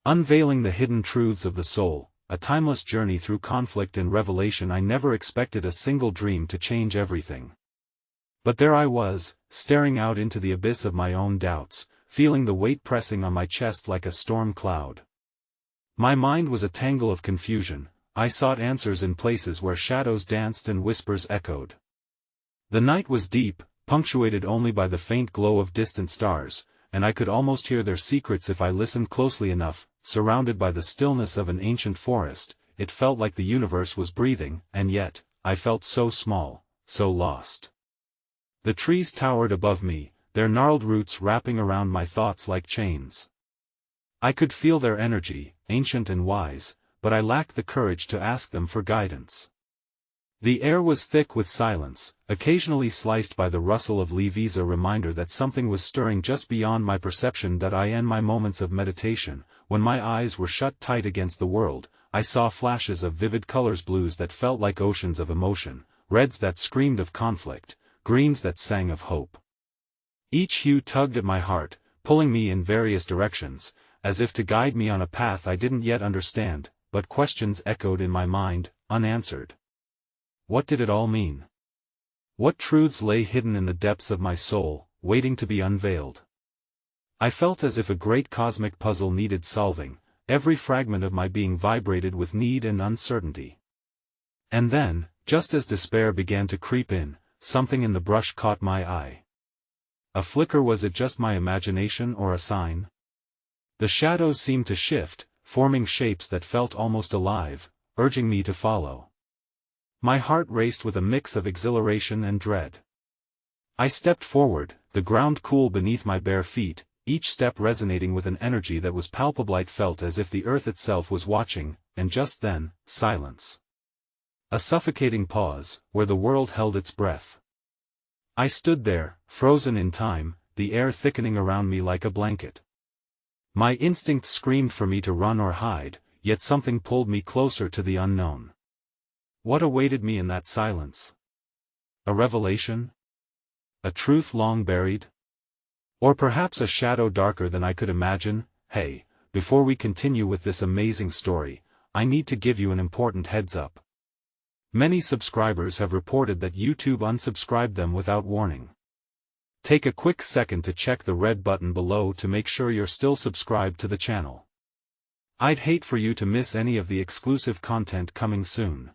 Unveiling the hidden truths of the soul, a timeless journey through conflict and revelation. I never expected a single dream to change everything. But there I was, staring out into the abyss of my own doubts, feeling the weight pressing on my chest like a storm cloud. My mind was a tangle of confusion. I sought answers in places where shadows danced and whispers echoed. The night was deep, punctuated only by the faint glow of distant stars, and I could almost hear their secrets if I listened closely enough. Surrounded by the stillness of an ancient forest, it felt like the universe was breathing, and yet, I felt so small, so lost. The trees towered above me, their gnarled roots wrapping around my thoughts like chains. I could feel their energy, ancient and wise, but I lacked the courage to ask them for guidance. The air was thick with silence, occasionally sliced by the rustle of leaves, a reminder that something was stirring just beyond my perception. In my moments of meditation, when my eyes were shut tight against the world, I saw flashes of vivid colors, blues that felt like oceans of emotion, reds that screamed of conflict, greens that sang of hope. Each hue tugged at my heart, pulling me in various directions, as if to guide me on a path I didn't yet understand, but questions echoed in my mind, unanswered. What did it all mean? What truths lay hidden in the depths of my soul, waiting to be unveiled? I felt as if a great cosmic puzzle needed solving. Every fragment of my being vibrated with need and uncertainty. And then, just as despair began to creep in, something in the brush caught my eye. A flicker. Was it just my imagination or a sign? The shadows seemed to shift, forming shapes that felt almost alive, urging me to follow. My heart raced with a mix of exhilaration and dread. I stepped forward, the ground cool beneath my bare feet, each step resonating with an energy that was palpable. I felt as if the earth itself was watching, and just then, silence. A suffocating pause, where the world held its breath. I stood there, frozen in time, the air thickening around me like a blanket. My instinct screamed for me to run or hide, yet something pulled me closer to the unknown. What awaited me in that silence? A revelation? A truth long buried? Or perhaps a shadow darker than I could imagine? Hey, before we continue with this amazing story, I need to give you an important heads up. Many subscribers have reported that YouTube unsubscribed them without warning. Take a quick second to check the red button below to make sure you're still subscribed to the channel. I'd hate for you to miss any of the exclusive content coming soon.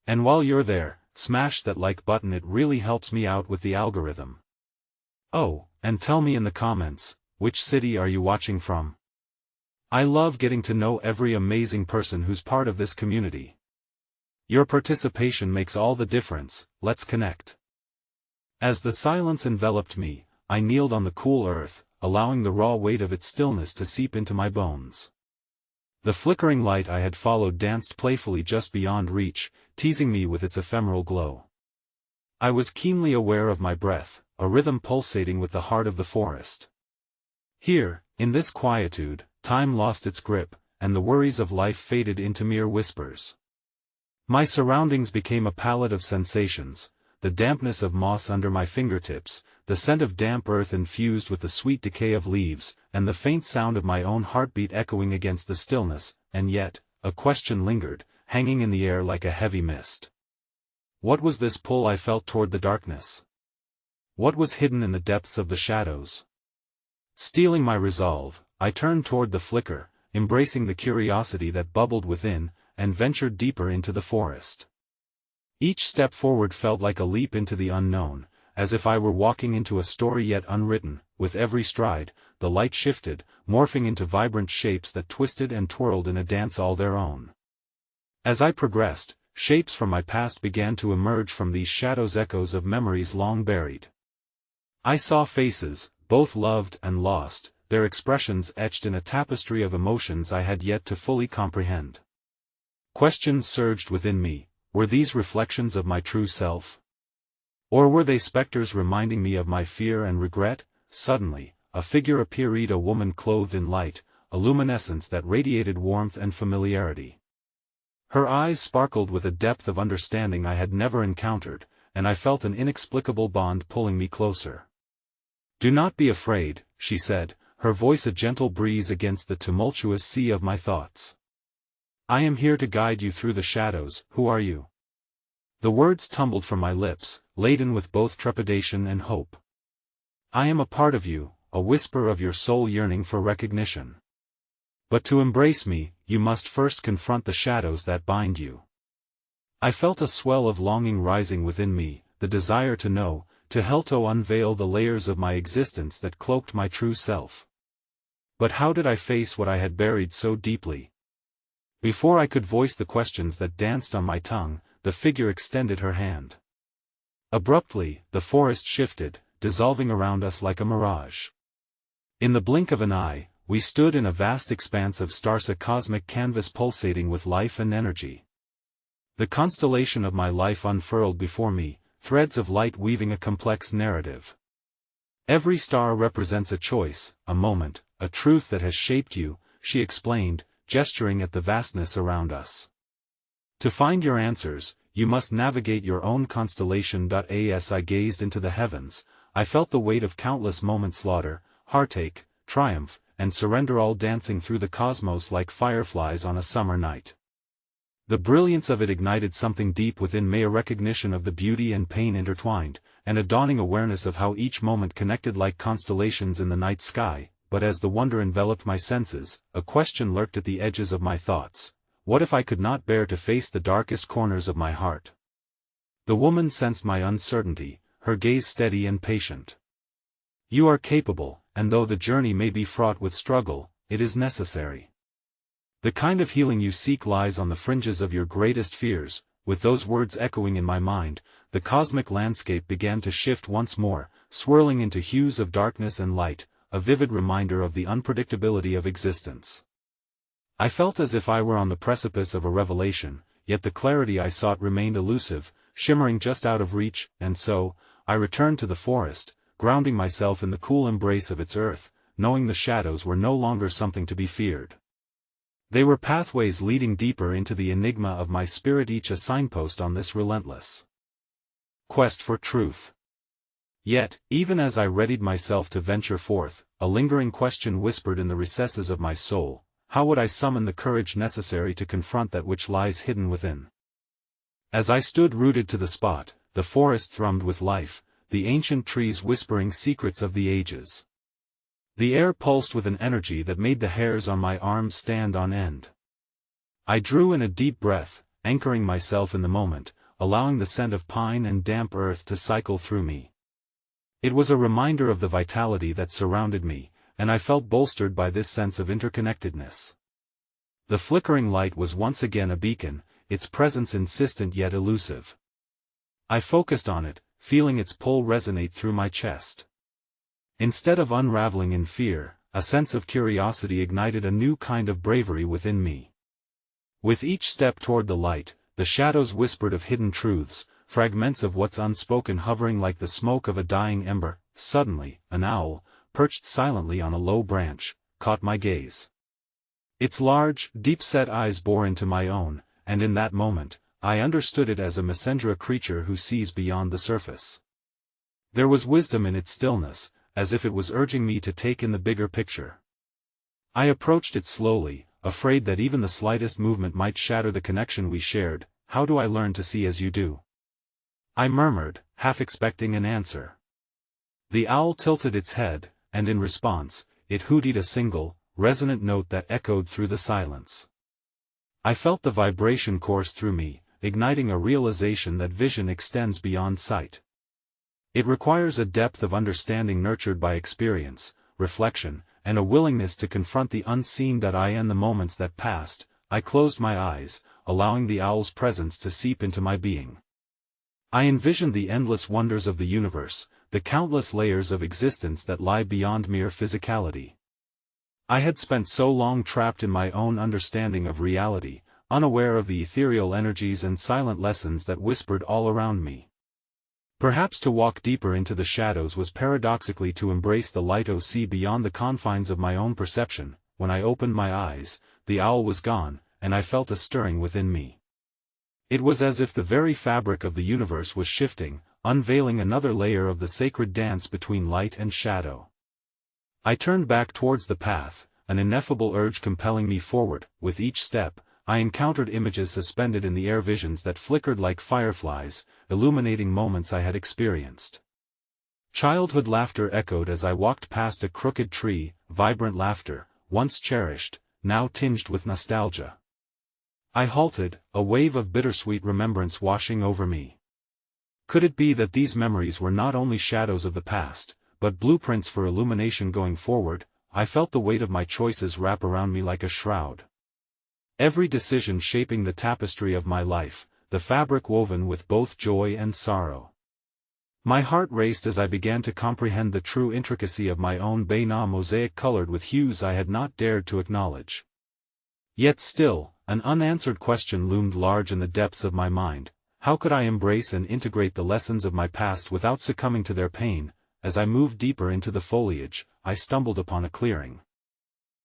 And while you're there, smash that like button, it really helps me out with the algorithm. Oh, and tell me in the comments, which city are you watching from? I love getting to know every amazing person who's part of this community. Your participation makes all the difference. Let's connect. As the silence enveloped me, I kneeled on the cool earth, allowing the raw weight of its stillness to seep into my bones. The flickering light I had followed danced playfully just beyond reach, teasing me with its ephemeral glow. I was keenly aware of my breath, a rhythm pulsating with the heart of the forest. Here, in this quietude, time lost its grip, and the worries of life faded into mere whispers. My surroundings became a palette of sensations, the dampness of moss under my fingertips, the scent of damp earth infused with the sweet decay of leaves, and the faint sound of my own heartbeat echoing against the stillness. And yet, a question lingered, hanging in the air like a heavy mist. What was this pull I felt toward the darkness? What was hidden in the depths of the shadows? Steeling my resolve, I turned toward the flicker, embracing the curiosity that bubbled within, and ventured deeper into the forest. Each step forward felt like a leap into the unknown, as if I were walking into a story yet unwritten. With every stride, the light shifted, morphing into vibrant shapes that twisted and twirled in a dance all their own. As I progressed, shapes from my past began to emerge from these shadows, echoes of memories long buried. I saw faces, both loved and lost, their expressions etched in a tapestry of emotions I had yet to fully comprehend. Questions surged within me. Were these reflections of my true self? Or were they specters reminding me of my fear and regret? Suddenly, a figure appeared, a woman clothed in light, a luminescence that radiated warmth and familiarity. Her eyes sparkled with a depth of understanding I had never encountered, and I felt an inexplicable bond pulling me closer. "Do not be afraid," she said, her voice a gentle breeze against the tumultuous sea of my thoughts. "I am here to guide you through the shadows. Who are you?" The words tumbled from my lips, laden with both trepidation and hope. "I am a part of you, a whisper of your soul yearning for recognition. But to embrace me, you must first confront the shadows that bind you." I felt a swell of longing rising within me, the desire to know, to help to unveil the layers of my existence that cloaked my true self. But how did I face what I had buried so deeply? Before I could voice the questions that danced on my tongue, the figure extended her hand. Abruptly, the forest shifted, dissolving around us like a mirage. In the blink of an eye, we stood in a vast expanse of stars, a cosmic canvas pulsating with life and energy. The constellation of my life unfurled before me, threads of light weaving a complex narrative. "Every star represents a choice, a moment, a truth that has shaped you," she explained, gesturing at the vastness around us. "To find your answers, you must navigate your own constellation." As I gazed into the heavens, I felt the weight of countless moments: slaughter, heartache, triumph, and surrender, all dancing through the cosmos like fireflies on a summer night. The brilliance of it ignited something deep within me, a recognition of the beauty and pain intertwined, and a dawning awareness of how each moment connected like constellations in the night sky. But as the wonder enveloped my senses, a question lurked at the edges of my thoughts. What if I could not bear to face the darkest corners of my heart? The woman sensed my uncertainty, her gaze steady and patient. "You are capable, and though the journey may be fraught with struggle, it is necessary. The kind of healing you seek lies on the fringes of your greatest fears." With those words echoing in my mind, the cosmic landscape began to shift once more, swirling into hues of darkness and light, a vivid reminder of the unpredictability of existence. I felt as if I were on the precipice of a revelation, yet the clarity I sought remained elusive, shimmering just out of reach, and so, I returned to the forest, grounding myself in the cool embrace of its earth, knowing the shadows were no longer something to be feared. They were pathways leading deeper into the enigma of my spirit, each a signpost on this relentless quest for truth. Yet, even as I readied myself to venture forth, a lingering question whispered in the recesses of my soul: how would I summon the courage necessary to confront that which lies hidden within? As I stood rooted to the spot, the forest thrummed with life, the ancient trees whispering secrets of the ages. The air pulsed with an energy that made the hairs on my arms stand on end. I drew in a deep breath, anchoring myself in the moment, allowing the scent of pine and damp earth to cycle through me. It was a reminder of the vitality that surrounded me, and I felt bolstered by this sense of interconnectedness. The flickering light was once again a beacon, its presence insistent yet elusive. I focused on it, feeling its pull resonate through my chest. Instead of unraveling in fear, a sense of curiosity ignited a new kind of bravery within me. With each step toward the light, the shadows whispered of hidden truths, fragments of what's unspoken hovering like the smoke of a dying ember. Suddenly, an owl, perched silently on a low branch, caught my gaze. Its large, deep-set eyes bore into my own, and in that moment, I understood it as a messenger, a creature who sees beyond the surface. There was wisdom in its stillness, as if it was urging me to take in the bigger picture. I approached it slowly, afraid that even the slightest movement might shatter the connection we shared. "How do I learn to see as you do?" I murmured, half expecting an answer. The owl tilted its head, and in response, it hooted a single, resonant note that echoed through the silence. I felt the vibration course through me, igniting a realization that vision extends beyond sight. It requires a depth of understanding nurtured by experience, reflection, and a willingness to confront the unseen. In the moments that passed, I closed my eyes, allowing the owl's presence to seep into my being. I envisioned the endless wonders of the universe, the countless layers of existence that lie beyond mere physicality. I had spent so long trapped in my own understanding of reality, unaware of the ethereal energies and silent lessons that whispered all around me. Perhaps to walk deeper into the shadows was paradoxically to embrace the light, to see beyond the confines of my own perception. When I opened my eyes, the owl was gone, and I felt a stirring within me. It was as if the very fabric of the universe was shifting, unveiling another layer of the sacred dance between light and shadow. I turned back towards the path, an ineffable urge compelling me forward. With each step, I encountered images suspended in the air, visions that flickered like fireflies, illuminating moments I had experienced. Childhood laughter echoed as I walked past a crooked tree, vibrant laughter, once cherished, now tinged with nostalgia. I halted, a wave of bittersweet remembrance washing over me. Could it be that these memories were not only shadows of the past, but blueprints for illumination going forward? I felt the weight of my choices wrap around me like a shroud. Every decision shaping the tapestry of my life, the fabric woven with both joy and sorrow. My heart raced as I began to comprehend the true intricacy of my own Bayna mosaic colored with hues I had not dared to acknowledge. Yet still, an unanswered question loomed large in the depths of my mind. How could I embrace and integrate the lessons of my past without succumbing to their pain? As I moved deeper into the foliage, I stumbled upon a clearing.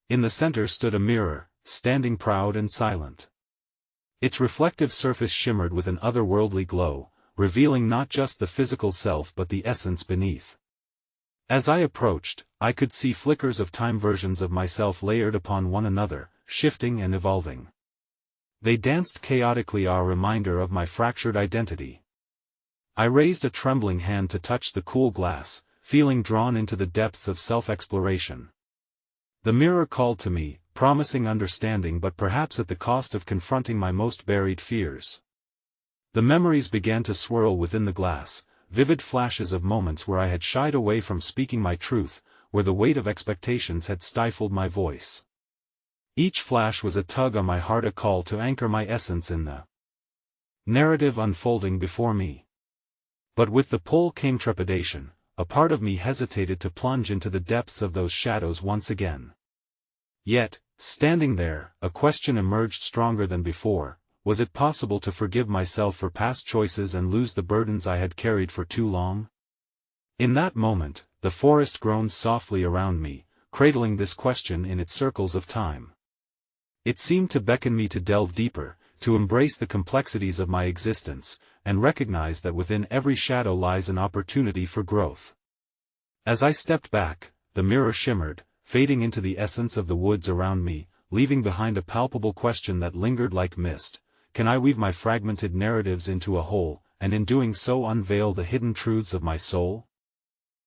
In the center stood a mirror, standing proud and silent. Its reflective surface shimmered with an otherworldly glow, revealing not just the physical self but the essence beneath. As I approached, I could see flickers of time, versions of myself layered upon one another, shifting and evolving. They danced chaotically, a reminder of my fractured identity. I raised a trembling hand to touch the cool glass, feeling drawn into the depths of self-exploration. The mirror called to me, promising understanding, but perhaps at the cost of confronting my most buried fears. The memories began to swirl within the glass, vivid flashes of moments where I had shied away from speaking my truth, where the weight of expectations had stifled my voice. Each flash was a tug on my heart, a call to anchor my essence in the narrative unfolding before me. But with the pull came trepidation. A part of me hesitated to plunge into the depths of those shadows once again. Yet, standing there, a question emerged stronger than before. Was it possible to forgive myself for past choices and lose the burdens I had carried for too long? In that moment, the forest groaned softly around me, cradling this question in its circles of time. It seemed to beckon me to delve deeper, to embrace the complexities of my existence, and recognize that within every shadow lies an opportunity for growth. As I stepped back, the mirror shimmered, fading into the essence of the woods around me, leaving behind a palpable question that lingered like mist. Can I weave my fragmented narratives into a whole, and in doing so unveil the hidden truths of my soul?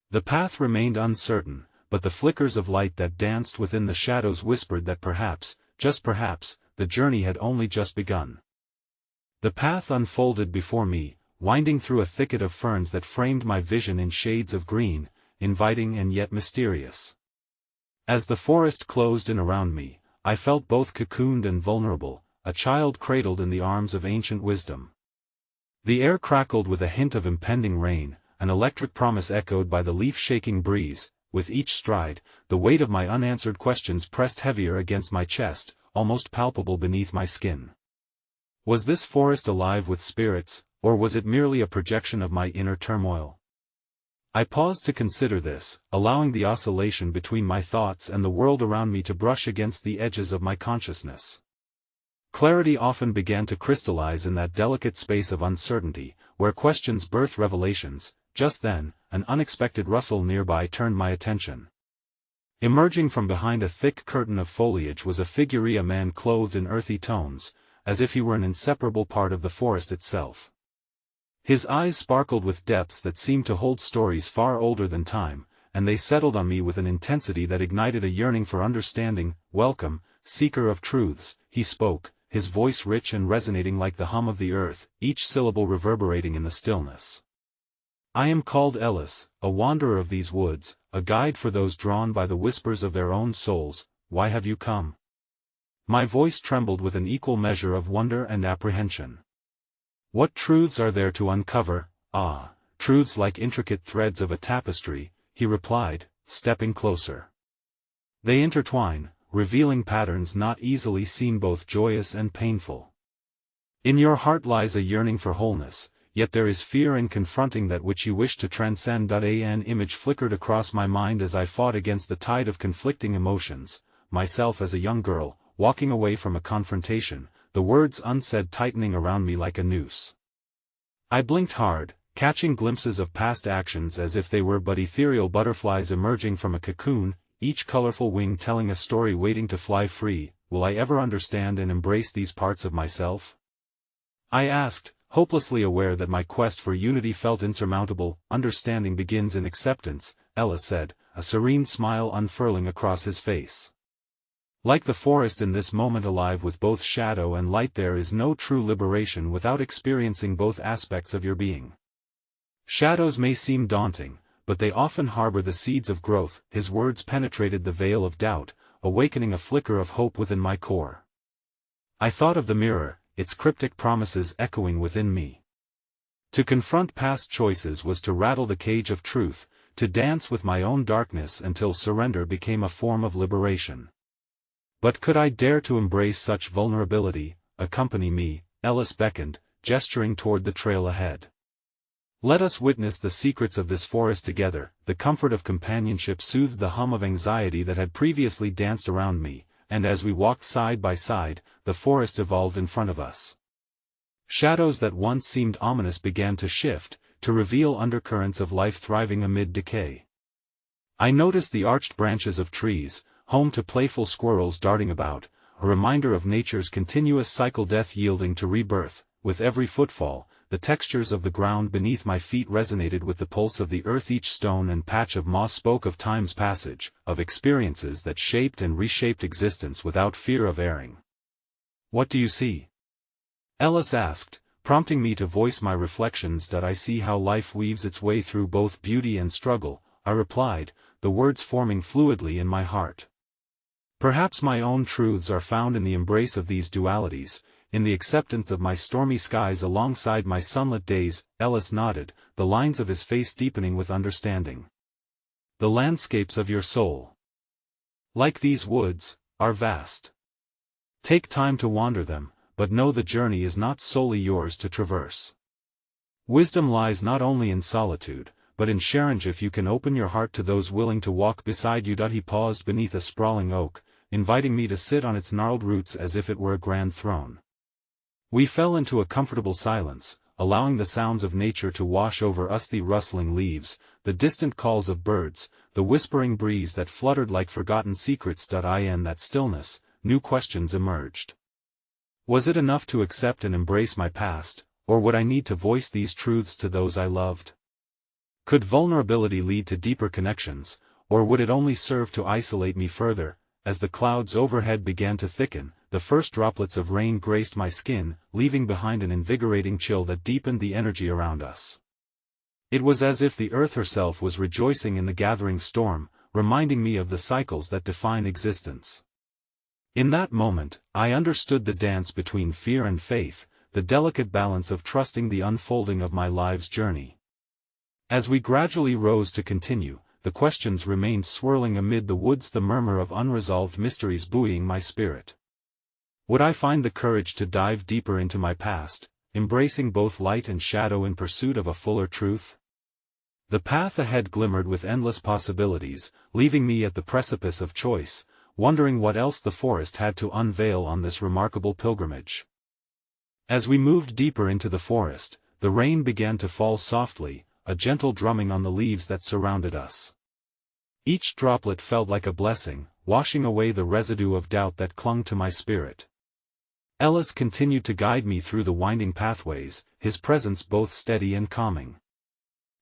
The path remained uncertain, but the flickers of light that danced within the shadows whispered that perhaps, just perhaps, the journey had only just begun. The path unfolded before me, winding through a thicket of ferns that framed my vision in shades of green, inviting and yet mysterious. As the forest closed in around me, I felt both cocooned and vulnerable, a child cradled in the arms of ancient wisdom. The air crackled with a hint of impending rain, an electric promise echoed by the leaf-shaking breeze. With each stride, the weight of my unanswered questions pressed heavier against my chest, almost palpable beneath my skin. Was this forest alive with spirits, or was it merely a projection of my inner turmoil? I paused to consider this, allowing the oscillation between my thoughts and the world around me to brush against the edges of my consciousness. Clarity often began to crystallize in that delicate space of uncertainty, where questions birth revelations. Just then, an unexpected rustle nearby turned my attention. Emerging from behind a thick curtain of foliage was a figure, a man clothed in earthy tones, as if he were an inseparable part of the forest itself. His eyes sparkled with depths that seemed to hold stories far older than time, and they settled on me with an intensity that ignited a yearning for understanding. "Welcome, seeker of truths," he spoke, his voice rich and resonating like the hum of the earth, each syllable reverberating in the stillness. "I am called Ellis, a wanderer of these woods, a guide for those drawn by the whispers of their own souls. Why have you come?" My voice trembled with an equal measure of wonder and apprehension. "What truths are there to uncover?" "Ah, truths like intricate threads of a tapestry," he replied, stepping closer. "They intertwine, revealing patterns not easily seen, both joyous and painful. In your heart lies a yearning for wholeness, yet there is fear in confronting that which you wish to transcend." An image flickered across my mind as I fought against the tide of conflicting emotions, myself as a young girl, walking away from a confrontation, the words unsaid tightening around me like a noose. I blinked hard, catching glimpses of past actions as if they were but ethereal butterflies emerging from a cocoon, each colorful wing telling a story waiting to fly free. Will I ever understand and embrace these parts of myself? I asked, hopelessly aware that my quest for unity felt insurmountable. Understanding begins in acceptance, Ellis said, a serene smile unfurling across his face. Like the forest in this moment alive with both shadow and light, there is no true liberation without experiencing both aspects of your being. Shadows may seem daunting, but they often harbor the seeds of growth. His words penetrated the veil of doubt, awakening a flicker of hope within my core. I thought of the mirror, its cryptic promises echoing within me. To confront past choices was to rattle the cage of truth, to dance with my own darkness until surrender became a form of liberation. But could I dare to embrace such vulnerability? Accompany me, Ellis beckoned, gesturing toward the trail ahead. Let us witness the secrets of this forest together. The comfort of companionship soothed the hum of anxiety that had previously danced around me, and as we walked side by side, the forest evolved in front of us. Shadows that once seemed ominous began to shift, to reveal undercurrents of life thriving amid decay. I noticed the arched branches of trees, home to playful squirrels darting about, a reminder of nature's continuous cycle, death yielding to rebirth. With every footfall, the textures of the ground beneath my feet resonated with the pulse of the earth. Each stone and patch of moss spoke of time's passage, of experiences that shaped and reshaped existence without fear of erring. What do you see? Ellis asked, prompting me to voice my reflections. That I see how life weaves its way through both beauty and struggle, I replied, the words forming fluidly in my heart. Perhaps my own truths are found in the embrace of these dualities, in the acceptance of my stormy skies alongside my sunlit days. Ellis nodded, the lines of his face deepening with understanding. The landscapes of your soul, like these woods, are vast. Take time to wander them, but know the journey is not solely yours to traverse. Wisdom lies not only in solitude, but in sharing. If you can open your heart to those willing to walk beside you. He paused beneath a sprawling oak, inviting me to sit on its gnarled roots as if it were a grand throne. We fell into a comfortable silence, allowing the sounds of nature to wash over us, the rustling leaves, the distant calls of birds, the whispering breeze that fluttered like forgotten secrets. In that stillness, new questions emerged. Was it enough to accept and embrace my past, or would I need to voice these truths to those I loved? Could vulnerability lead to deeper connections, or would it only serve to isolate me further? As the clouds overhead began to thicken, the first droplets of rain graced my skin, leaving behind an invigorating chill that deepened the energy around us. It was as if the earth herself was rejoicing in the gathering storm, reminding me of the cycles that define existence. In that moment, I understood the dance between fear and faith, the delicate balance of trusting the unfolding of my life's journey. As we gradually rose to continue, the questions remained swirling amid the woods, the murmur of unresolved mysteries buoying my spirit. Would I find the courage to dive deeper into my past, embracing both light and shadow in pursuit of a fuller truth? The path ahead glimmered with endless possibilities, leaving me at the precipice of choice, wondering what else the forest had to unveil on this remarkable pilgrimage. As we moved deeper into the forest, the rain began to fall softly, a gentle drumming on the leaves that surrounded us. Each droplet felt like a blessing, washing away the residue of doubt that clung to my spirit. Ellis continued to guide me through the winding pathways, his presence both steady and calming.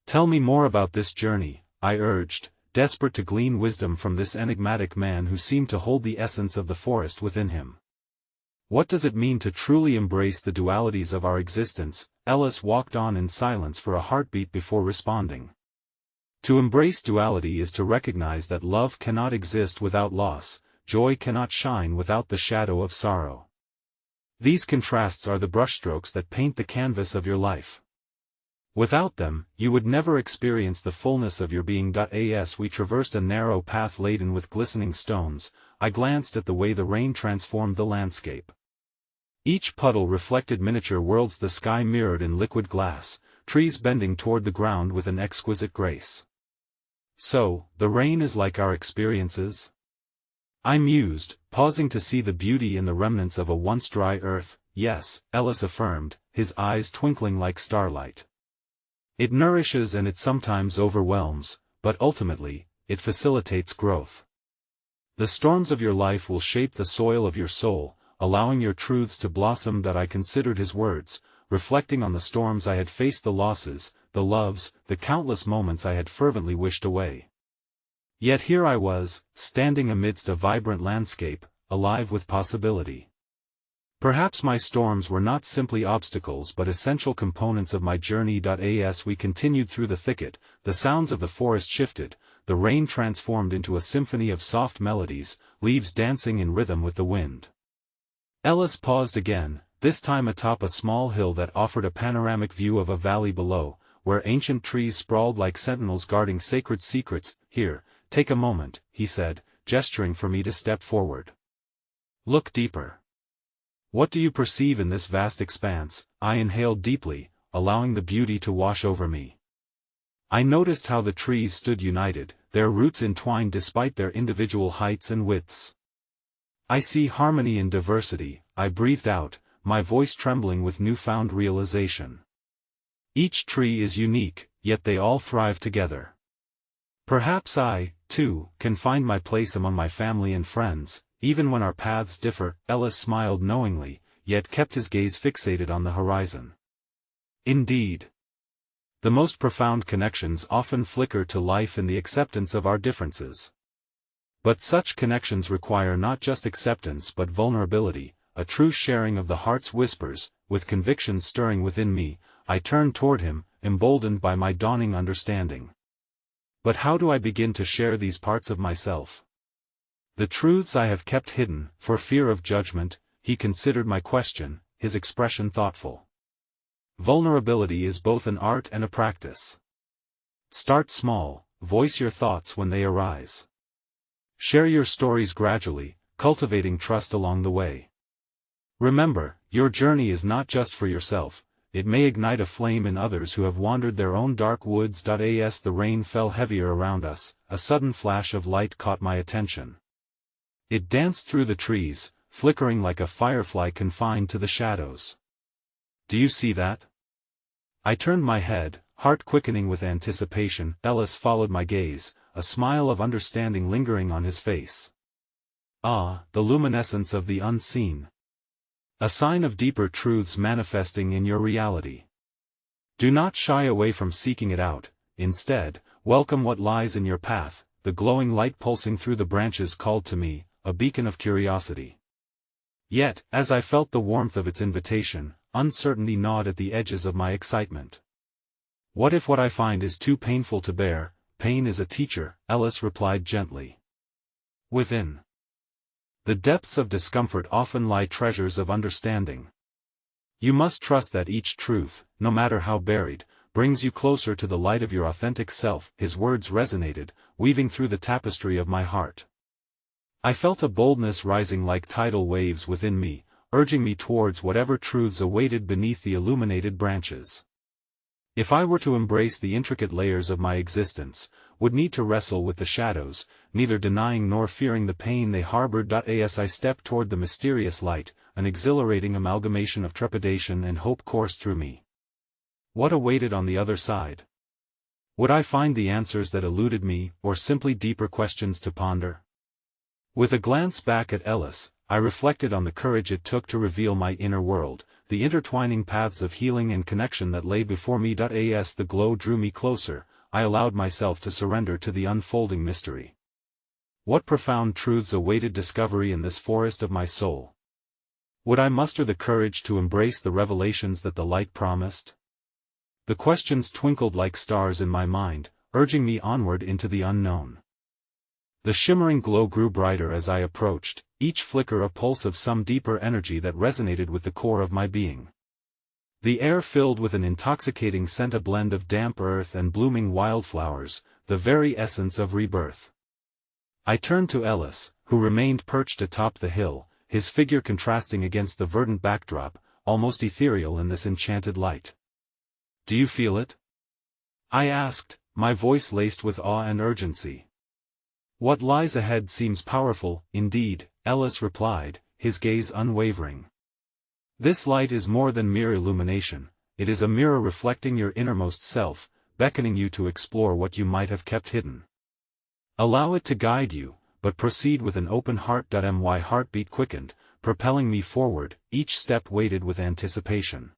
Tell me more about this journey, I urged, desperate to glean wisdom from this enigmatic man who seemed to hold the essence of the forest within him. What does it mean to truly embrace the dualities of our existence? Ellis walked on in silence for a heartbeat before responding. To embrace duality is to recognize that love cannot exist without loss, joy cannot shine without the shadow of sorrow. These contrasts are the brushstrokes that paint the canvas of your life. Without them, you would never experience the fullness of your being. As we traversed a narrow path laden with glistening stones, I glanced at the way the rain transformed the landscape. Each puddle reflected miniature worlds, the sky mirrored in liquid glass, trees bending toward the ground with an exquisite grace. So, the rain is like our experiences? I mused, pausing to see the beauty in the remnants of a once dry earth. Yes, Ellis affirmed, his eyes twinkling like starlight. It nourishes and it sometimes overwhelms, but ultimately, it facilitates growth. The storms of your life will shape the soil of your soul, allowing your truths to blossom. That I considered his words, reflecting on the storms I had faced, the losses, the loves, the countless moments I had fervently wished away. Yet here I was, standing amidst a vibrant landscape, alive with possibility. Perhaps my storms were not simply obstacles but essential components of my journey. As we continued through the thicket, the sounds of the forest shifted, the rain transformed into a symphony of soft melodies, leaves dancing in rhythm with the wind. Ellis paused again, this time atop a small hill that offered a panoramic view of a valley below, where ancient trees sprawled like sentinels guarding sacred secrets. Here, take a moment, he said, gesturing for me to step forward. Look deeper. What do you perceive in this vast expanse? I inhaled deeply, allowing the beauty to wash over me. I noticed how the trees stood united, their roots entwined despite their individual heights and widths. I see harmony in diversity, I breathed out, my voice trembling with newfound realization. Each tree is unique, yet they all thrive together. Perhaps I, too, can find my place among my family and friends, even when our paths differ. Ellis smiled knowingly, yet kept his gaze fixated on the horizon. Indeed. The most profound connections often flicker to life in the acceptance of our differences. But such connections require not just acceptance but vulnerability, a true sharing of the heart's whispers. With conviction stirring within me, I turned toward him, emboldened by my dawning understanding. But how do I begin to share these parts of myself? The truths I have kept hidden, for fear of judgment. He considered my question, his expression thoughtful. Vulnerability is both an art and a practice. Start small, voice your thoughts when they arise. Share your stories gradually, cultivating trust along the way. Remember, your journey is not just for yourself, it may ignite a flame in others who have wandered their own dark woods. As the rain fell heavier around us, a sudden flash of light caught my attention. It danced through the trees, flickering like a firefly confined to the shadows. Do you see that? I turned my head, heart quickening with anticipation. Ellis followed my gaze, a smile of understanding lingering on his face. Ah, the luminescence of the unseen. A sign of deeper truths manifesting in your reality. Do not shy away from seeking it out, instead, welcome what lies in your path. The glowing light pulsing through the branches called to me, a beacon of curiosity. Yet, as I felt the warmth of its invitation, uncertainty gnawed at the edges of my excitement. What if what I find is too painful to bear? Pain is a teacher, Ellis replied gently. Within the depths of discomfort often lie treasures of understanding. You must trust that each truth, no matter how buried, brings you closer to the light of your authentic self. His words resonated, weaving through the tapestry of my heart. I felt a boldness rising like tidal waves within me, urging me towards whatever truths awaited beneath the illuminated branches. If I were to embrace the intricate layers of my existence, would need to wrestle with the shadows, neither denying nor fearing the pain they harbored. As I stepped toward the mysterious light, an exhilarating amalgamation of trepidation and hope coursed through me. What awaited on the other side? Would I find the answers that eluded me, or simply deeper questions to ponder? With a glance back at Ellis, I reflected on the courage it took to reveal my inner world, the intertwining paths of healing and connection that lay before me. As the glow drew me closer, I allowed myself to surrender to the unfolding mystery. What profound truths awaited discovery in this forest of my soul? Would I muster the courage to embrace the revelations that the light promised? The questions twinkled like stars in my mind, urging me onward into the unknown. The shimmering glow grew brighter as I approached, each flicker a pulse of some deeper energy that resonated with the core of my being. The air filled with an intoxicating scent, a blend of damp earth and blooming wildflowers, the very essence of rebirth. I turned to Ellis, who remained perched atop the hill, his figure contrasting against the verdant backdrop, almost ethereal in this enchanted light. Do you feel it? I asked, my voice laced with awe and urgency. What lies ahead seems powerful, indeed, Ellis replied, his gaze unwavering. This light is more than mere illumination, it is a mirror reflecting your innermost self, beckoning you to explore what you might have kept hidden. Allow it to guide you, but proceed with an open heart. My heartbeat quickened, propelling me forward, each step weighted with anticipation.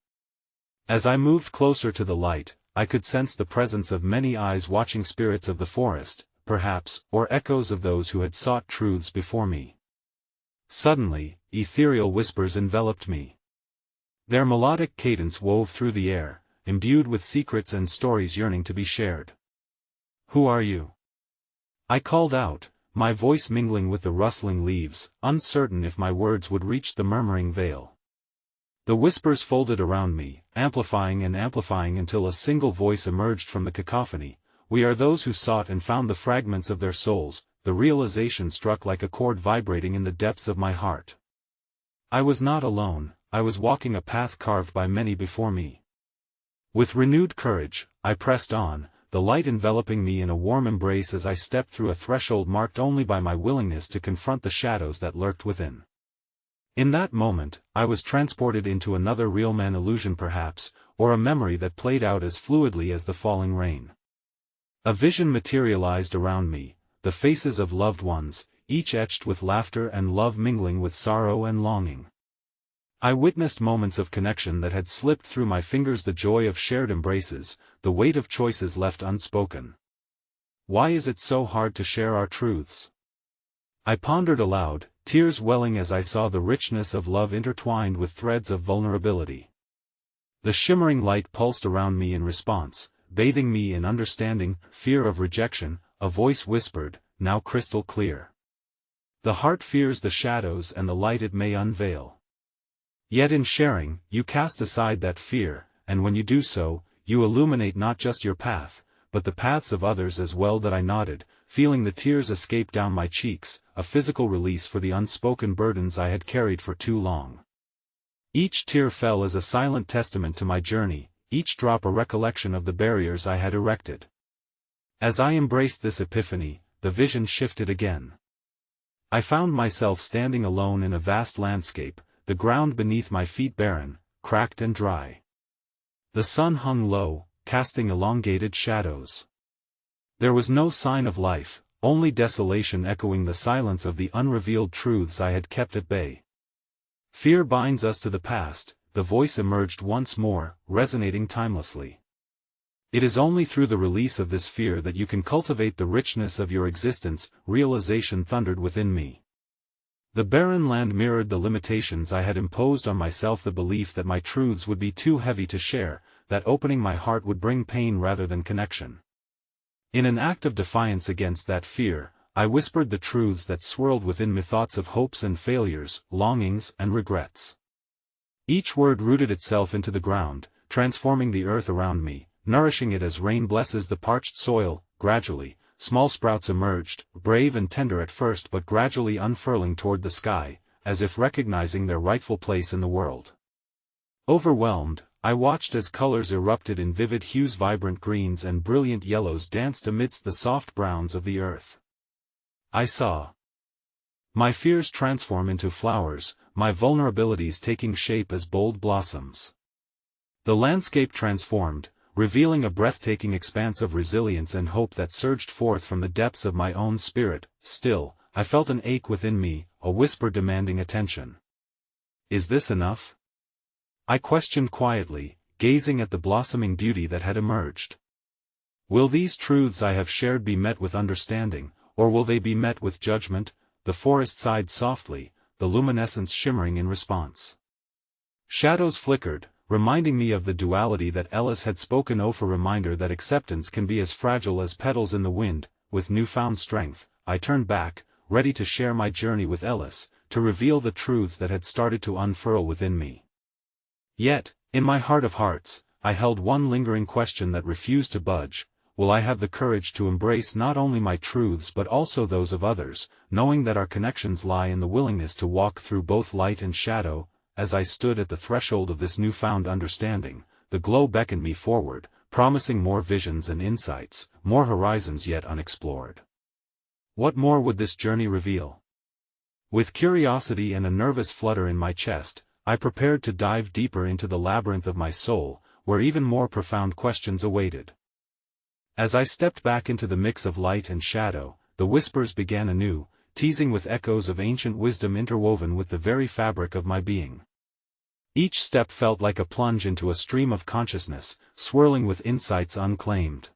As I moved closer to the light, I could sense the presence of many eyes watching, spirits of the forest, perhaps, or echoes of those who had sought truths before me. Suddenly, ethereal whispers enveloped me. Their melodic cadence wove through the air, imbued with secrets and stories yearning to be shared. "Who are you?" I called out, my voice mingling with the rustling leaves, uncertain if my words would reach the murmuring vale. The whispers folded around me, amplifying and amplifying until a single voice emerged from the cacophony. "We are those who sought and found the fragments of their souls." The realization struck like a chord vibrating in the depths of my heart. I was not alone, I was walking a path carved by many before me. With renewed courage, I pressed on, the light enveloping me in a warm embrace as I stepped through a threshold marked only by my willingness to confront the shadows that lurked within. In that moment, I was transported into another realm, an illusion perhaps, or a memory that played out as fluidly as the falling rain. A vision materialized around me, the faces of loved ones, each etched with laughter and love mingling with sorrow and longing. I witnessed moments of connection that had slipped through my fingers, the joy of shared embraces, the weight of choices left unspoken. Why is it so hard to share our truths? I pondered aloud, tears welling as I saw the richness of love intertwined with threads of vulnerability. The shimmering light pulsed around me in response, bathing me in understanding. "Fear of rejection," a voice whispered, now crystal clear. "The heart fears the shadows and the light it may unveil. Yet in sharing, you cast aside that fear, and when you do so, you illuminate not just your path, but the paths of others as well." That I nodded, feeling the tears escape down my cheeks, a physical release for the unspoken burdens I had carried for too long. Each tear fell as a silent testament to my journey, each drop a recollection of the barriers I had erected. As I embraced this epiphany, the vision shifted again. I found myself standing alone in a vast landscape, the ground beneath my feet barren, cracked and dry. The sun hung low, casting elongated shadows. There was no sign of life, only desolation echoing the silence of the unrevealed truths I had kept at bay. "Fear binds us to the past," the voice emerged once more, resonating timelessly. "It is only through the release of this fear that you can cultivate the richness of your existence." Realization thundered within me. The barren land mirrored the limitations I had imposed on myself, the belief that my truths would be too heavy to share, that opening my heart would bring pain rather than connection. In an act of defiance against that fear, I whispered the truths that swirled within me, thoughts of hopes and failures, longings and regrets. Each word rooted itself into the ground, transforming the earth around me, nourishing it as rain blesses the parched soil. Gradually, small sprouts emerged, brave and tender at first but gradually unfurling toward the sky, as if recognizing their rightful place in the world. Overwhelmed, I watched as colors erupted in vivid hues, vibrant greens and brilliant yellows danced amidst the soft browns of the earth. I saw my fears transform into flowers, my vulnerabilities taking shape as bold blossoms. The landscape transformed, revealing a breathtaking expanse of resilience and hope that surged forth from the depths of my own spirit. Still, I felt an ache within me, a whisper demanding attention. "Is this enough?" I questioned quietly, gazing at the blossoming beauty that had emerged. "Will these truths I have shared be met with understanding, or will they be met with judgment?" The forest sighed softly, the luminescence shimmering in response. Shadows flickered, reminding me of the duality that Ellis had spoken of, a reminder that acceptance can be as fragile as petals in the wind. With newfound strength, I turned back, ready to share my journey with Ellis, to reveal the truths that had started to unfurl within me. Yet, in my heart of hearts, I held one lingering question that refused to budge: will I have the courage to embrace not only my truths but also those of others, knowing that our connections lie in the willingness to walk through both light and shadow? As I stood at the threshold of this newfound understanding, the glow beckoned me forward, promising more visions and insights, more horizons yet unexplored. What more would this journey reveal? With curiosity and a nervous flutter in my chest, I prepared to dive deeper into the labyrinth of my soul, where even more profound questions awaited. As I stepped back into the mix of light and shadow, the whispers began anew, teasing with echoes of ancient wisdom interwoven with the very fabric of my being. Each step felt like a plunge into a stream of consciousness, swirling with insights unclaimed.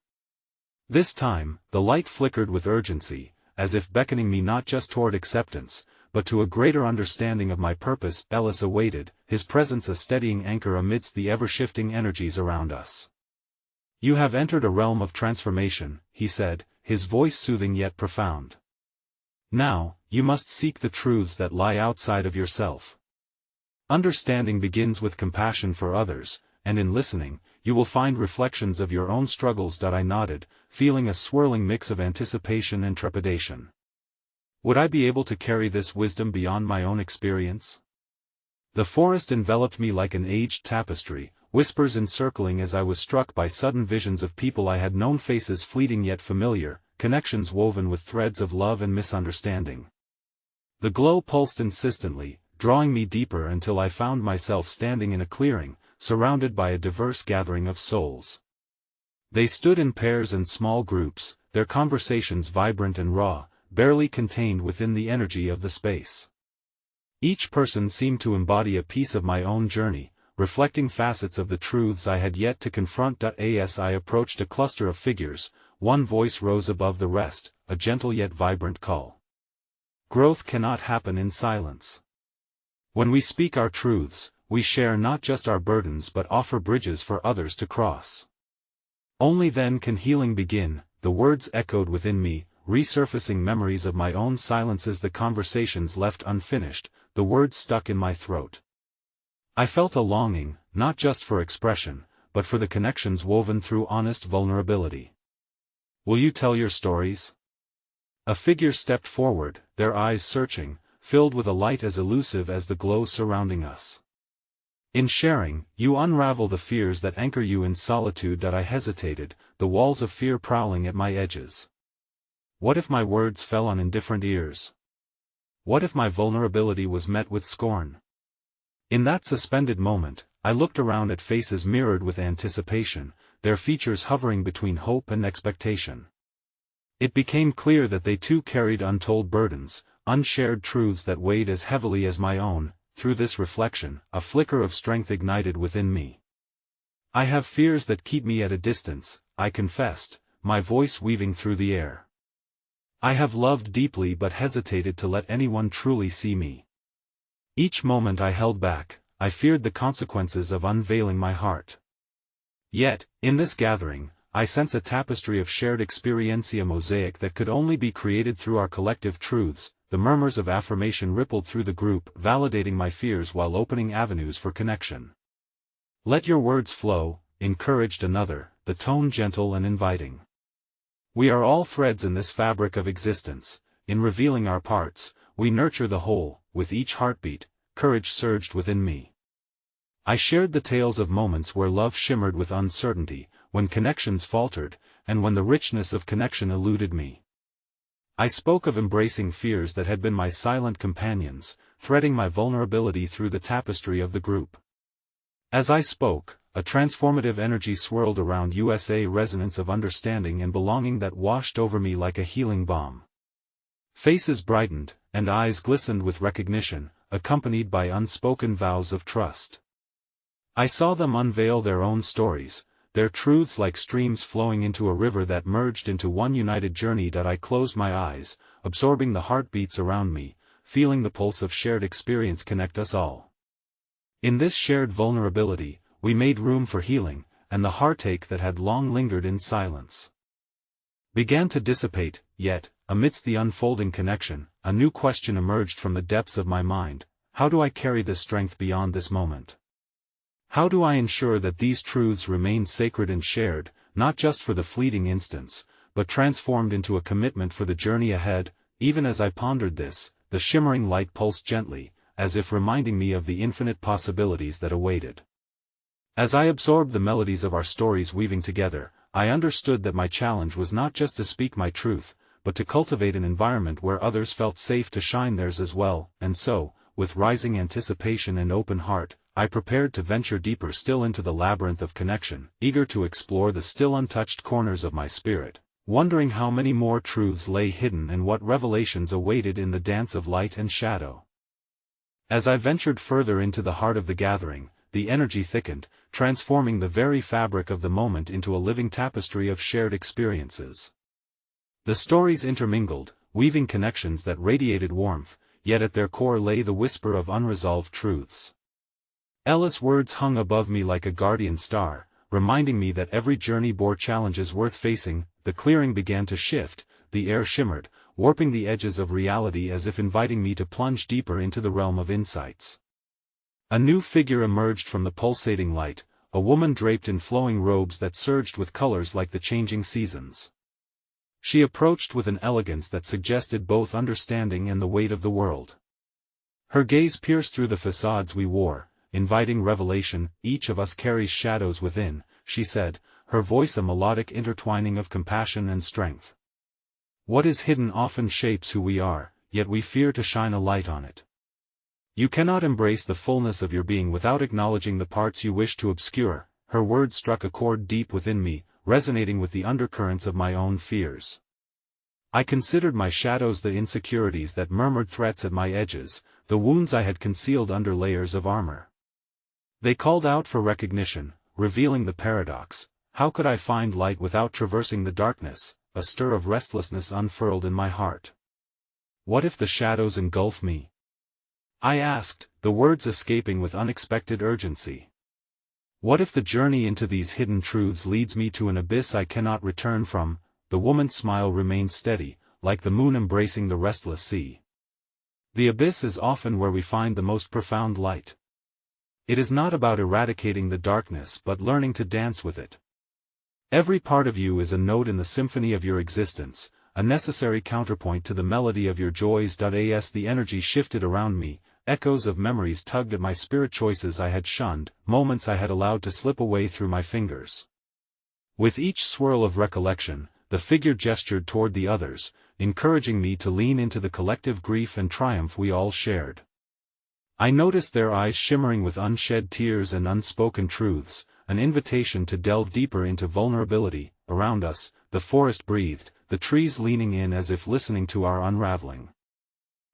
This time, the light flickered with urgency, as if beckoning me not just toward acceptance, but to a greater understanding of my purpose. Ellis awaited, his presence a steadying anchor amidst the ever-shifting energies around us. "You have entered a realm of transformation," he said, his voice soothing yet profound. "Now, you must seek the truths that lie outside of yourself. Understanding begins with compassion for others, and in listening, you will find reflections of your own struggles." I nodded, feeling a swirling mix of anticipation and trepidation. Would I be able to carry this wisdom beyond my own experience? The forest enveloped me like an aged tapestry, whispers encircling as I was struck by sudden visions of people I had known, faces fleeting yet familiar, connections woven with threads of love and misunderstanding. The glow pulsed insistently, drawing me deeper until I found myself standing in a clearing, surrounded by a diverse gathering of souls. They stood in pairs and small groups, their conversations vibrant and raw, barely contained within the energy of the space. Each person seemed to embody a piece of my own journey, reflecting facets of the truths I had yet to confront. As I approached a cluster of figures, one voice rose above the rest, a gentle yet vibrant call. Growth cannot happen in silence. When we speak our truths, we share not just our burdens but offer bridges for others to cross. Only then can healing begin. The words echoed within me, resurfacing memories of my own silences, the conversations left unfinished, the words stuck in my throat. I felt a longing, not just for expression, but for the connections woven through honest vulnerability. "Will you tell your stories?" A figure stepped forward, their eyes searching, filled with a light as elusive as the glow surrounding us. "In sharing, you unravel the fears that anchor you in solitude." I hesitated, the walls of fear prowling at my edges. What if my words fell on indifferent ears? What if my vulnerability was met with scorn? In that suspended moment, I looked around at faces mirrored with anticipation, their features hovering between hope and expectation. It became clear that they too carried untold burdens, unshared truths that weighed as heavily as my own. Through this reflection, a flicker of strength ignited within me. "I have fears that keep me at a distance," I confessed, my voice weaving through the air. "I have loved deeply but hesitated to let anyone truly see me. Each moment I held back, I feared the consequences of unveiling my heart. Yet, in this gathering, I sense a tapestry of shared experience, a mosaic that could only be created through our collective truths." The murmurs of affirmation rippled through the group, validating my fears while opening avenues for connection. "Let your words flow," encouraged another, the tone gentle and inviting. "We are all threads in this fabric of existence. In revealing our parts, we nurture the whole." With each heartbeat, courage surged within me. I shared the tales of moments where love shimmered with uncertainty, when connections faltered, and when the richness of connection eluded me. I spoke of embracing fears that had been my silent companions, threading my vulnerability through the tapestry of the group. As I spoke, a transformative energy swirled around us, a resonance of understanding and belonging that washed over me like a healing balm. Faces brightened, and eyes glistened with recognition, accompanied by unspoken vows of trust. I saw them unveil their own stories, their truths like streams flowing into a river that merged into one united journey. I closed my eyes, absorbing the heartbeats around me, feeling the pulse of shared experience connect us all. In this shared vulnerability, we made room for healing, and the heartache that had long lingered in silence began to dissipate. Yet, amidst the unfolding connection, a new question emerged from the depths of my mind: how do I carry this strength beyond this moment? How do I ensure that these truths remain sacred and shared, not just for the fleeting instants, but transformed into a commitment for the journey ahead? Even as I pondered this, the shimmering light pulsed gently, as if reminding me of the infinite possibilities that awaited. As I absorbed the melodies of our stories weaving together, I understood that my challenge was not just to speak my truth, but to cultivate an environment where others felt safe to shine theirs as well. And so, with rising anticipation and open heart, I prepared to venture deeper still into the labyrinth of connection, eager to explore the still untouched corners of my spirit. wondering how many more truths lay hidden and what revelations awaited in the dance of light and shadow. As I ventured further into the heart of the gathering, the energy thickened, transforming the very fabric of the moment into a living tapestry of shared experiences. The stories intermingled, weaving connections that radiated warmth, yet at their core lay the whisper of unresolved truths. Ella's words hung above me like a guardian star, reminding me that every journey bore challenges worth facing. The clearing began to shift, the air shimmered, warping the edges of reality as if inviting me to plunge deeper into the realm of insights. A new figure emerged from the pulsating light, a woman draped in flowing robes that surged with colors like the changing seasons. She approached with an elegance that suggested both understanding and the weight of the world. Her gaze pierced through the facades we wore, inviting revelation. "Each of us carries shadows within," she said, her voice a melodic intertwining of compassion and strength. "What is hidden often shapes who we are, yet we fear to shine a light on it. You cannot embrace the fullness of your being without acknowledging the parts you wish to obscure." Her words struck a chord deep within me, resonating with the undercurrents of my own fears. I considered my shadows, the insecurities that murmured threats at my edges, the wounds I had concealed under layers of armor. They called out for recognition, revealing the paradox. How could I find light without traversing the darkness? A stir of restlessness unfurled in my heart. What if the shadows engulf me? I asked, the words escaping with unexpected urgency. What if the journey into these hidden truths leads me to an abyss I cannot return from? The woman's smile remained steady, like the moon embracing the restless sea. The abyss is often where we find the most profound light. It is not about eradicating the darkness but learning to dance with it. Every part of you is a note in the symphony of your existence, a necessary counterpoint to the melody of your joys. As the energy shifted around me, echoes of memories tugged at my spirit, choices I had shunned, moments I had allowed to slip away through my fingers. With each swirl of recollection, the figure gestured toward the others, encouraging me to lean into the collective grief and triumph we all shared. I noticed their eyes shimmering with unshed tears and unspoken truths, an invitation to delve deeper into vulnerability. Around us, the forest breathed, the trees leaning in as if listening to our unraveling.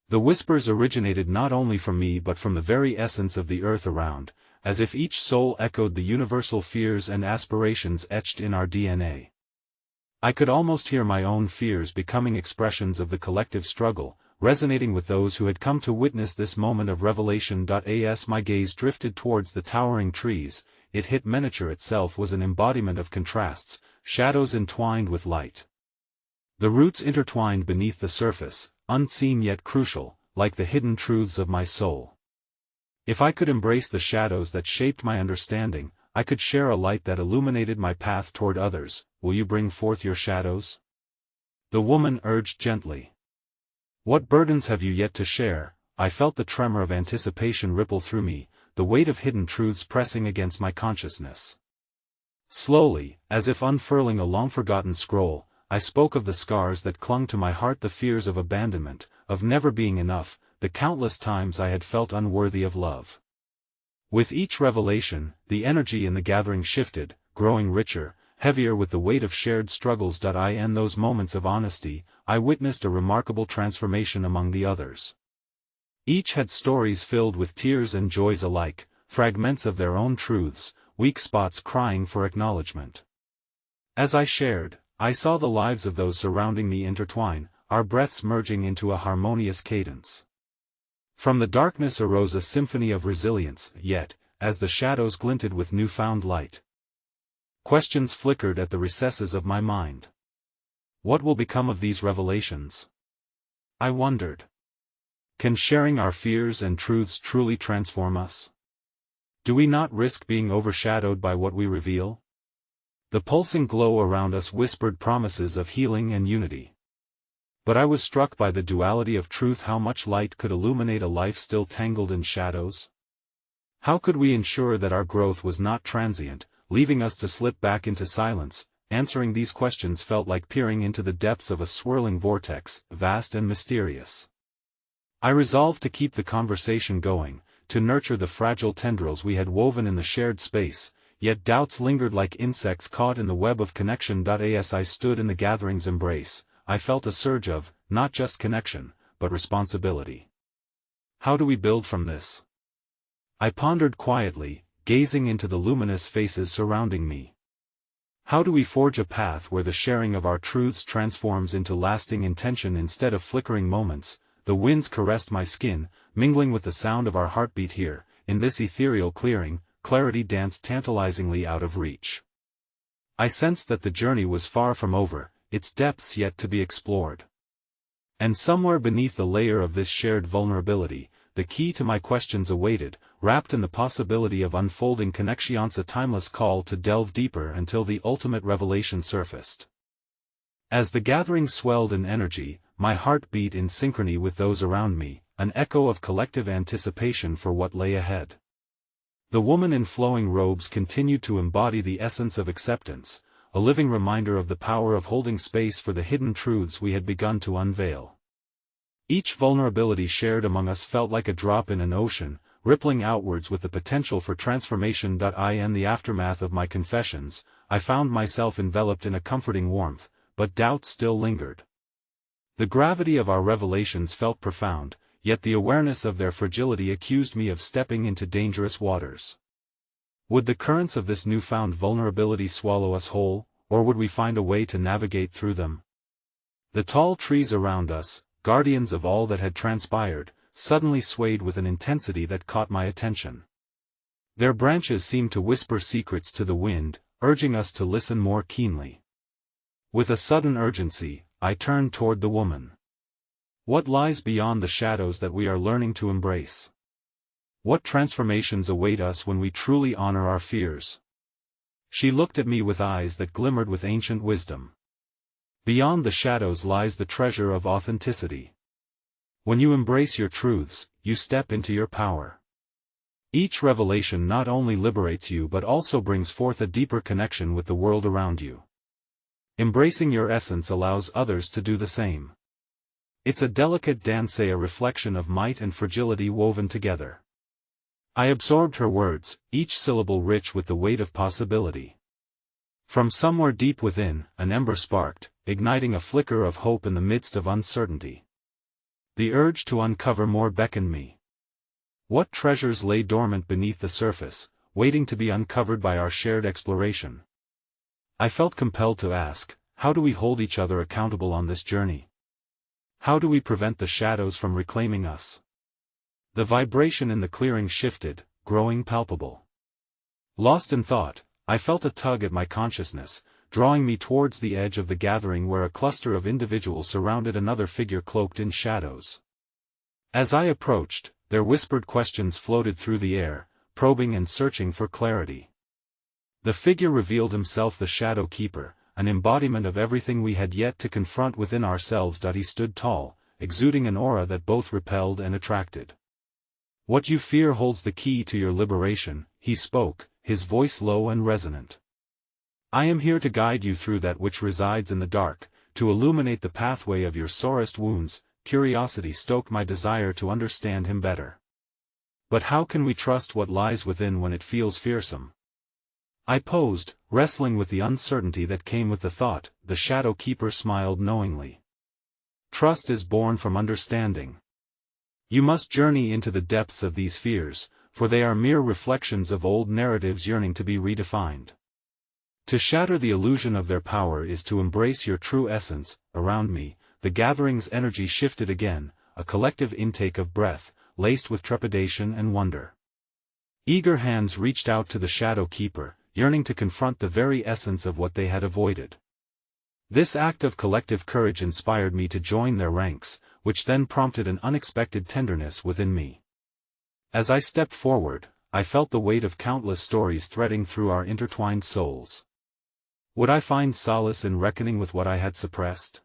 The whispers originated not only from me but from the very essence of the earth around, as if each soul echoed the universal fears and aspirations etched in our DNA. I could almost hear my own fears becoming expressions of the collective struggle, resonating with those who had come to witness this moment of revelation. As my gaze drifted towards the towering trees, it hit miniature itself was an embodiment of contrasts, shadows entwined with light. The roots intertwined beneath the surface, unseen yet crucial, like the hidden truths of my soul. If I could embrace the shadows that shaped my understanding, I could share a light that illuminated my path toward others. Will you bring forth your shadows? The woman urged gently. What burdens have you yet to share? I felt the tremor of anticipation ripple through me, the weight of hidden truths pressing against my consciousness. Slowly, as if unfurling a long-forgotten scroll, I spoke of the scars that clung to my heart, the fears of abandonment, of never being enough, the countless times I had felt unworthy of love. With each revelation, the energy in the gathering shifted, growing richer, heavier with the weight of shared struggles. In those moments of honesty, I witnessed a remarkable transformation among the others. Each had stories filled with tears and joys alike, fragments of their own truths, weak spots crying for acknowledgement. As I shared, I saw the lives of those surrounding me intertwine, our breaths merging into a harmonious cadence. From the darkness arose a symphony of resilience, yet, as the shadows glinted with newfound light, questions flickered at the recesses of my mind. What will become of these revelations? I wondered. Can sharing our fears and truths truly transform us? Do we not risk being overshadowed by what we reveal? The pulsing glow around us whispered promises of healing and unity. But I was struck by the duality of truth. How much light could illuminate a life still tangled in shadows? How could we ensure that our growth was not transient, leaving us to slip back into silence? Answering these questions felt like peering into the depths of a swirling vortex, vast and mysterious. I resolved to keep the conversation going, to nurture the fragile tendrils we had woven in the shared space, yet doubts lingered like insects caught in the web of connection. As I stood in the gathering's embrace, I felt a surge of, not just connection, but responsibility. How do we build from this? I pondered quietly, gazing into the luminous faces surrounding me. How do we forge a path where the sharing of our truths transforms into lasting intention instead of flickering moments? The winds caressed my skin, mingling with the sound of our heartbeat here. In this ethereal clearing, clarity danced tantalizingly out of reach. I sensed that the journey was far from over, its depths yet to be explored. And somewhere beneath the layer of this shared vulnerability, the key to my questions awaited, wrapped in the possibility of unfolding connections, a timeless call to delve deeper until the ultimate revelation surfaced. As the gathering swelled in energy, my heart beat in synchrony with those around me, an echo of collective anticipation for what lay ahead. The woman in flowing robes continued to embody the essence of acceptance, a living reminder of the power of holding space for the hidden truths we had begun to unveil. Each vulnerability shared among us felt like a drop in an ocean, rippling outwards with the potential for transformation. In the aftermath of my confessions, I found myself enveloped in a comforting warmth, but doubt still lingered. The gravity of our revelations felt profound, yet the awareness of their fragility accused me of stepping into dangerous waters. Would the currents of this newfound vulnerability swallow us whole, or would we find a way to navigate through them? The tall trees around us, guardians of all that had transpired, suddenly swayed with an intensity that caught my attention. Their branches seemed to whisper secrets to the wind, urging us to listen more keenly. With a sudden urgency, I turned toward the woman. What lies beyond the shadows that we are learning to embrace? What transformations await us when we truly honor our fears? She looked at me with eyes that glimmered with ancient wisdom. Beyond the shadows lies the treasure of authenticity. When you embrace your truths, you step into your power. Each revelation not only liberates you but also brings forth a deeper connection with the world around you. Embracing your essence allows others to do the same. It's a delicate dance, a reflection of might and fragility woven together. I absorbed her words, each syllable rich with the weight of possibility. From somewhere deep within, an ember sparked, igniting a flicker of hope in the midst of uncertainty. The urge to uncover more beckoned me. What treasures lay dormant beneath the surface, waiting to be uncovered by our shared exploration? I felt compelled to ask, how do we hold each other accountable on this journey? How do we prevent the shadows from reclaiming us? The vibration in the clearing shifted, growing palpable. Lost in thought, I felt a tug at my consciousness, drawing me towards the edge of the gathering where a cluster of individuals surrounded another figure cloaked in shadows. As I approached, their whispered questions floated through the air, probing and searching for clarity. The figure revealed himself the Shadow Keeper, an embodiment of everything we had yet to confront within ourselves. He stood tall, exuding an aura that both repelled and attracted. What you fear holds the key to your liberation, he spoke, his voice low and resonant. I am here to guide you through that which resides in the dark, to illuminate the pathway of your sorest wounds. Curiosity stoked my desire to understand him better. But how can we trust what lies within when it feels fearsome? I posed, wrestling with the uncertainty that came with the thought. The Shadow Keeper smiled knowingly. Trust is born from understanding. You must journey into the depths of these fears, for they are mere reflections of old narratives yearning to be redefined. To shatter the illusion of their power is to embrace your true essence. Around me, the gathering's energy shifted again, a collective intake of breath, laced with trepidation and wonder. Eager hands reached out to the Shadow Keeper, yearning to confront the very essence of what they had avoided. This act of collective courage inspired me to join their ranks, which then prompted an unexpected tenderness within me. As I stepped forward, I felt the weight of countless stories threading through our intertwined souls. Would I find solace in reckoning with what I had suppressed?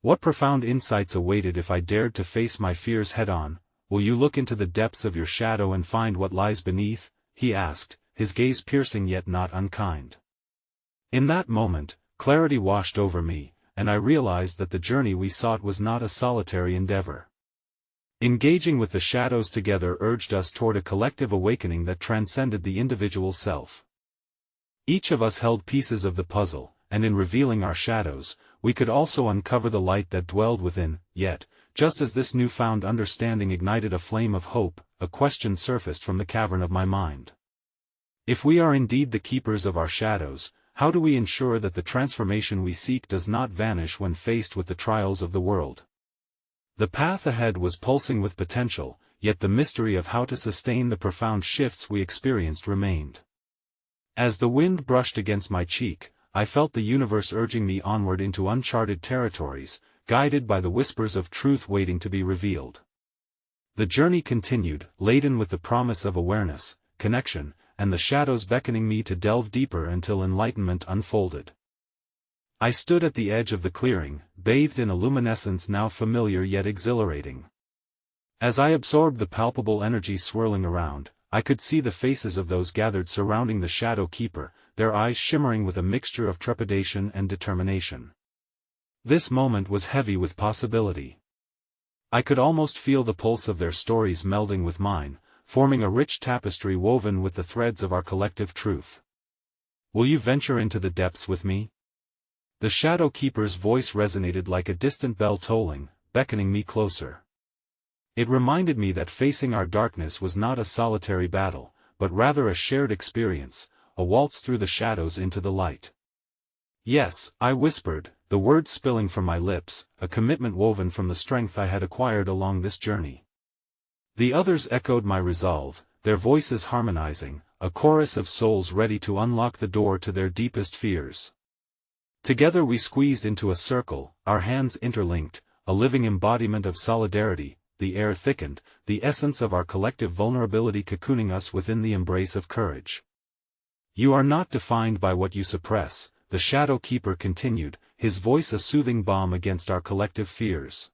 What profound insights awaited if I dared to face my fears head-on? Will you look into the depths of your shadow and find what lies beneath? He asked, his gaze piercing yet not unkind. In that moment, clarity washed over me, and I realized that the journey we sought was not a solitary endeavor. Engaging with the shadows together urged us toward a collective awakening that transcended the individual self. Each of us held pieces of the puzzle, and in revealing our shadows, we could also uncover the light that dwelled within. Yet, just as this newfound understanding ignited a flame of hope, a question surfaced from the cavern of my mind. If we are indeed the keepers of our shadows, how do we ensure that the transformation we seek does not vanish when faced with the trials of the world? The path ahead was pulsing with potential, yet the mystery of how to sustain the profound shifts we experienced remained. As the wind brushed against my cheek, I felt the universe urging me onward into uncharted territories, guided by the whispers of truth waiting to be revealed. The journey continued, laden with the promise of awareness, connection, and the shadows beckoning me to delve deeper until enlightenment unfolded. I stood at the edge of the clearing, bathed in a luminescence now familiar yet exhilarating. As I absorbed the palpable energy swirling around, I could see the faces of those gathered surrounding the Shadow Keeper, their eyes shimmering with a mixture of trepidation and determination. This moment was heavy with possibility. I could almost feel the pulse of their stories melding with mine, forming a rich tapestry woven with the threads of our collective truth. "Will you venture into the depths with me?" The Shadow Keeper's voice resonated like a distant bell tolling, beckoning me closer. It reminded me that facing our darkness was not a solitary battle, but rather a shared experience, a waltz through the shadows into the light. "Yes," I whispered, the words spilling from my lips, a commitment woven from the strength I had acquired along this journey. The others echoed my resolve, their voices harmonizing, a chorus of souls ready to unlock the door to their deepest fears. Together we squeezed into a circle, our hands interlinked, a living embodiment of solidarity. The air thickened, the essence of our collective vulnerability cocooning us within the embrace of courage. "You are not defined by what you suppress," the Shadow Keeper continued, his voice a soothing balm against our collective fears.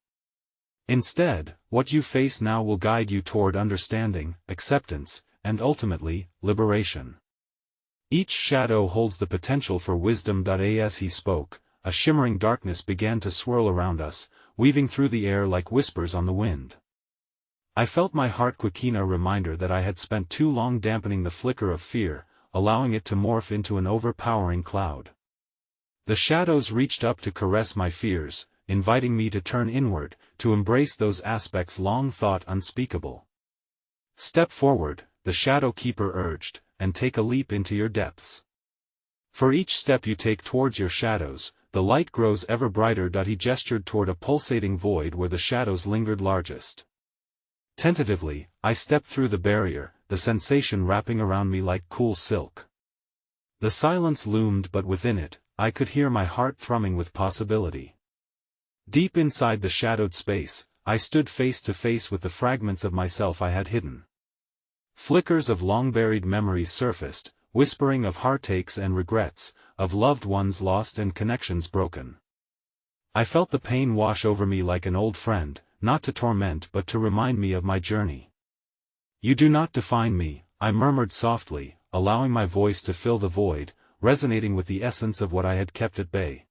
"Instead, what you face now will guide you toward understanding, acceptance, and ultimately, liberation. Each shadow holds the potential for wisdom." As he spoke, a shimmering darkness began to swirl around us, weaving through the air like whispers on the wind. I felt my heart quicken, a reminder that I had spent too long dampening the flicker of fear, allowing it to morph into an overpowering cloud. The shadows reached up to caress my fears, inviting me to turn inward, to embrace those aspects long thought unspeakable. "Step forward," the Shadow Keeper urged, "and take a leap into your depths. For each step you take towards your shadows, the light grows ever brighter." He gestured toward a pulsating void where the shadows lingered largest. Tentatively, I stepped through the barrier, the sensation wrapping around me like cool silk. The silence loomed, but within it, I could hear my heart thrumming with possibility. Deep inside the shadowed space, I stood face to face with the fragments of myself I had hidden. Flickers of long-buried memories surfaced, whispering of heartaches and regrets, of loved ones lost and connections broken. I felt the pain wash over me like an old friend, not to torment but to remind me of my journey. "You do not define me," I murmured softly, allowing my voice to fill the void, resonating with the essence of what I had kept at bay.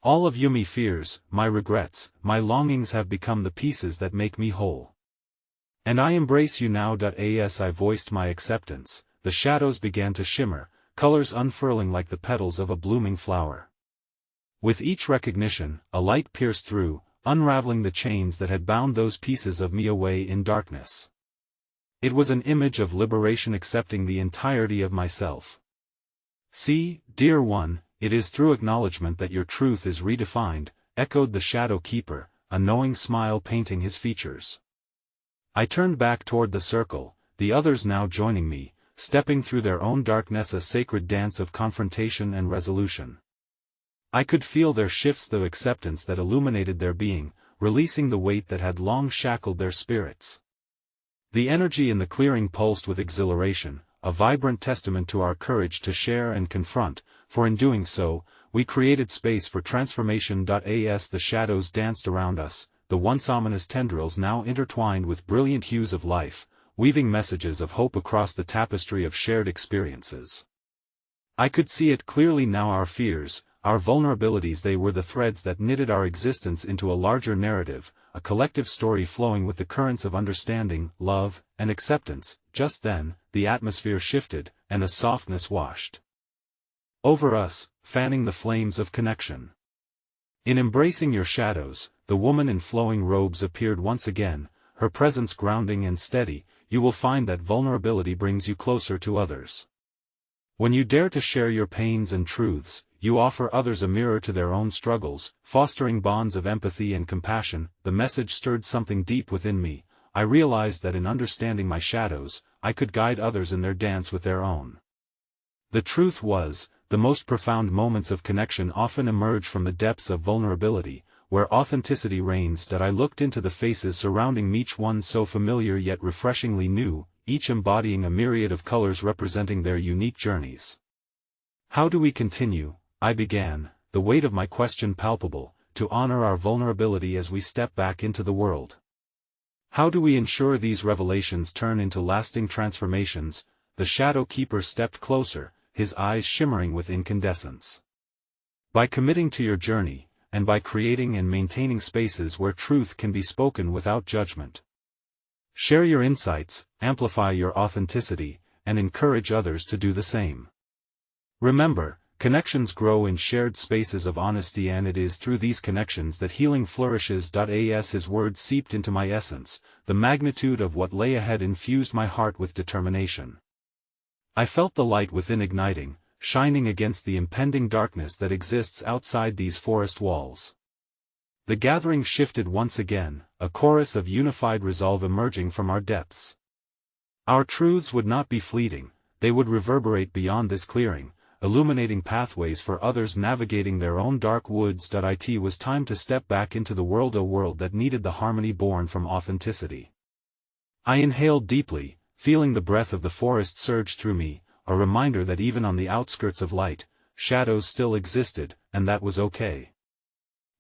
"All of my fears, my regrets, my longings have become the pieces that make me whole. And I embrace you now." As I voiced my acceptance, the shadows began to shimmer, colors unfurling like the petals of a blooming flower. With each recognition, a light pierced through, unraveling the chains that had bound those pieces of me away in darkness. It was an image of liberation, accepting the entirety of myself. "See, dear one, it is through acknowledgement that your truth is redefined," echoed the Shadow Keeper, a knowing smile painting his features. I turned back toward the circle, the others now joining me, stepping through their own darkness, a sacred dance of confrontation and resolution. I could feel their shifts, the acceptance that illuminated their being, releasing the weight that had long shackled their spirits. The energy in the clearing pulsed with exhilaration, a vibrant testament to our courage to share and confront, for in doing so, we created space for transformation. As the shadows danced around us, the once ominous tendrils now intertwined with brilliant hues of life, weaving messages of hope across the tapestry of shared experiences. I could see it clearly now: our fears, our vulnerabilities, they were the threads that knitted our existence into a larger narrative, a collective story flowing with the currents of understanding, love, and acceptance. Just then, the atmosphere shifted, and a softness washed over us, fanning the flames of connection. In embracing your shadows, the woman in flowing robes appeared once again, her presence grounding and steady. You will find that vulnerability brings you closer to others. When you dare to share your pains and truths, you offer others a mirror to their own struggles, fostering bonds of empathy and compassion. The message stirred something deep within me. I realized that in understanding my shadows, I could guide others in their dance with their own. The truth was, the most profound moments of connection often emerge from the depths of vulnerability, where authenticity reigns. That I looked into the faces surrounding me, each one so familiar yet refreshingly new, each embodying a myriad of colors representing their unique journeys. How do we continue, I began, the weight of my question palpable, to honor our vulnerability as we step back into the world? How do we ensure these revelations turn into lasting transformations? The Shadow Keeper stepped closer, his eyes shimmering with incandescence. By committing to your journey, and by creating and maintaining spaces where truth can be spoken without judgment. Share your insights, amplify your authenticity, and encourage others to do the same. Remember, connections grow in shared spaces of honesty, and it is through these connections that healing flourishes. As his words seeped into my essence, the magnitude of what lay ahead infused my heart with determination. I felt the light within igniting, shining against the impending darkness that exists outside these forest walls. The gathering shifted once again, a chorus of unified resolve emerging from our depths. Our truths would not be fleeting, they would reverberate beyond this clearing, illuminating pathways for others navigating their own dark woods. It was time to step back into the world, a world that needed the harmony born from authenticity. I inhaled deeply, feeling the breath of the forest surge through me, a reminder that even on the outskirts of light, shadows still existed, and that was okay.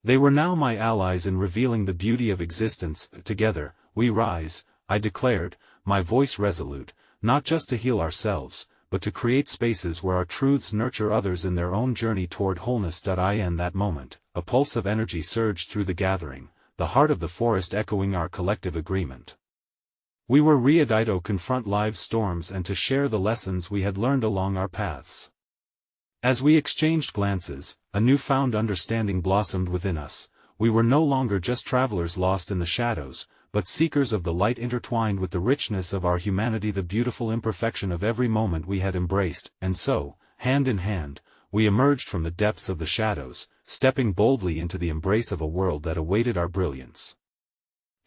They were now my allies in revealing the beauty of existence. Together, we rise, I declared, my voice resolute, not just to heal ourselves, but to create spaces where our truths nurture others in their own journey toward wholeness. In that moment, a pulse of energy surged through the gathering, the heart of the forest echoing our collective agreement. We were ready to confront life's storms and to share the lessons we had learned along our paths. As we exchanged glances, a newfound understanding blossomed within us. We were no longer just travelers lost in the shadows, but seekers of the light intertwined with the richness of our humanity, the beautiful imperfection of every moment we had embraced. And so, hand in hand, we emerged from the depths of the shadows, stepping boldly into the embrace of a world that awaited our brilliance.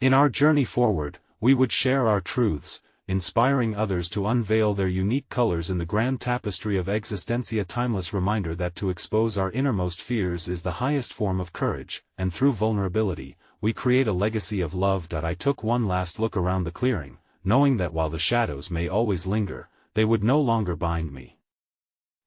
In our journey forward, we would share our truths, inspiring others to unveil their unique colors in the grand tapestry of existence, a timeless reminder that to expose our innermost fears is the highest form of courage, and through vulnerability, we create a legacy of love. I took one last look around the clearing, knowing that while the shadows may always linger, they would no longer bind me.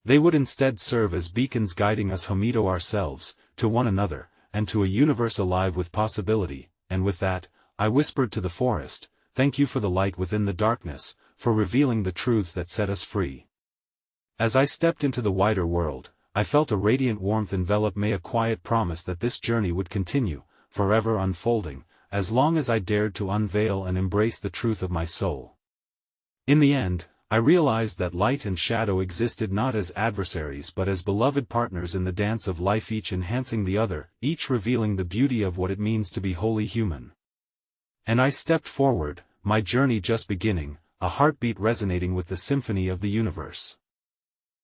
They would instead serve as beacons guiding us home to ourselves, to one another, and to a universe alive with possibility. And with that, I whispered to the forest, "Thank you for the light within the darkness, for revealing the truths that set us free." As I stepped into the wider world, I felt a radiant warmth envelop me, a quiet promise that this journey would continue, forever unfolding, as long as I dared to unveil and embrace the truth of my soul. In the end, I realized that light and shadow existed not as adversaries but as beloved partners in the dance of life, each enhancing the other, each revealing the beauty of what it means to be wholly human. And I stepped forward, my journey just beginning, a heartbeat resonating with the symphony of the universe.